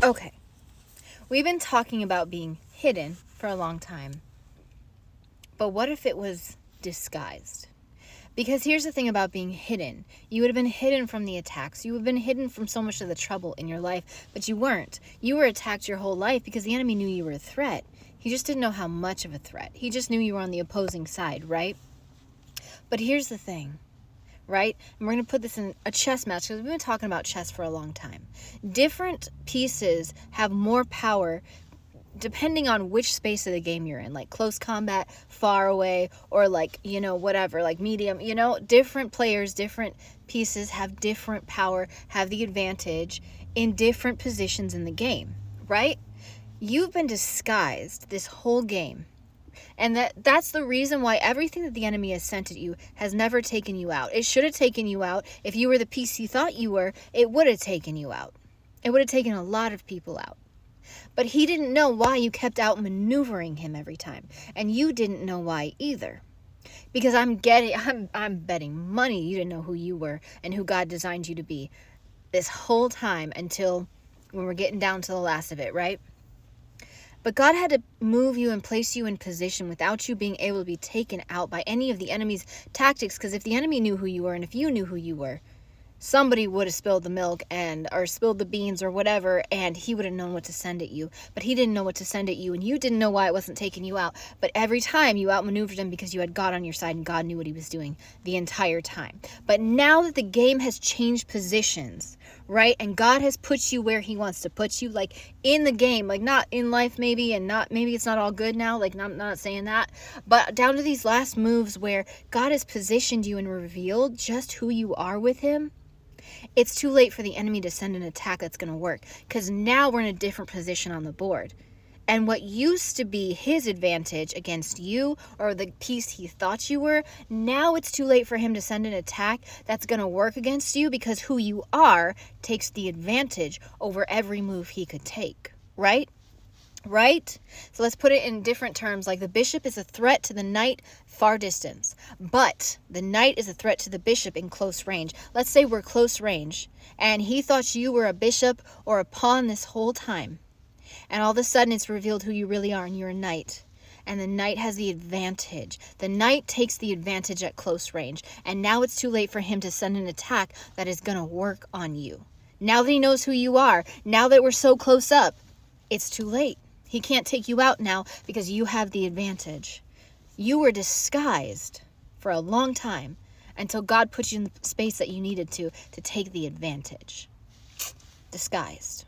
Okay, we've been talking about being hidden for a long time. But what if it was disguised? Because here's the thing about being hidden. You would have been hidden from the attacks. You would have been hidden from so much of the trouble in your life, but you weren't. You were attacked your whole life because the enemy knew you were a threat. He just didn't know how much of a threat. He just knew you were on the opposing side, right? But here's the thing, right? And we're going to put this in a chess match because we've been talking about chess for a long time. Different pieces have more power depending on which space of the game you're in, like close combat, far away, or like, whatever, like medium, different players, different pieces have different power, have the advantage in different positions in the game, right? You've been disguised this whole game. And that's the reason why everything that the enemy has sent at you has never taken you out. It should have taken you out. If you were the piece he thought you were, it would have taken you out. It would have taken a lot of people out. But he didn't know why you kept outmaneuvering him every time. And you didn't know why either. Because I'm betting money you didn't know who you were and who God designed you to be this whole time until when we're getting down to the last of it, right? But God had to move you and place you in position without you being able to be taken out by any of the enemy's tactics. Because if the enemy knew who you were and if you knew who you were, somebody would have spilled the milk or spilled the beans or whatever, and he would have known what to send at you. But he didn't know what to send at you, and you didn't know why it wasn't taking you out. But every time you outmaneuvered him because you had God on your side, and God knew what he was doing the entire time. But now that the game has changed positions, right, and God has put you where he wants to put you, like in the game, like not in life maybe, and maybe it's not all good now, like not saying that, but down to these last moves where God has positioned you and revealed just who you are with him, it's too late for the enemy to send an attack that's going to work, because now we're in a different position on the board. And what used to be his advantage against you, or the piece he thought you were, now it's too late for him to send an attack that's going to work against you, because who you are takes the advantage over every move he could take, right? Right? So let's put it in different terms. Like the bishop is a threat to the knight far distance, but the knight is a threat to the bishop in close range. Let's say we're close range and he thought you were a bishop or a pawn this whole time, and all of a sudden it's revealed who you really are and you're a knight, and the knight has the advantage. The knight takes the advantage at close range, and now it's too late for him to send an attack that is going to work on you. Now that he knows who you are, now that we're so close up, it's too late. He can't take you out now because you have the advantage. You were disguised for a long time until God put you in the space that you needed to take the advantage. Disguised.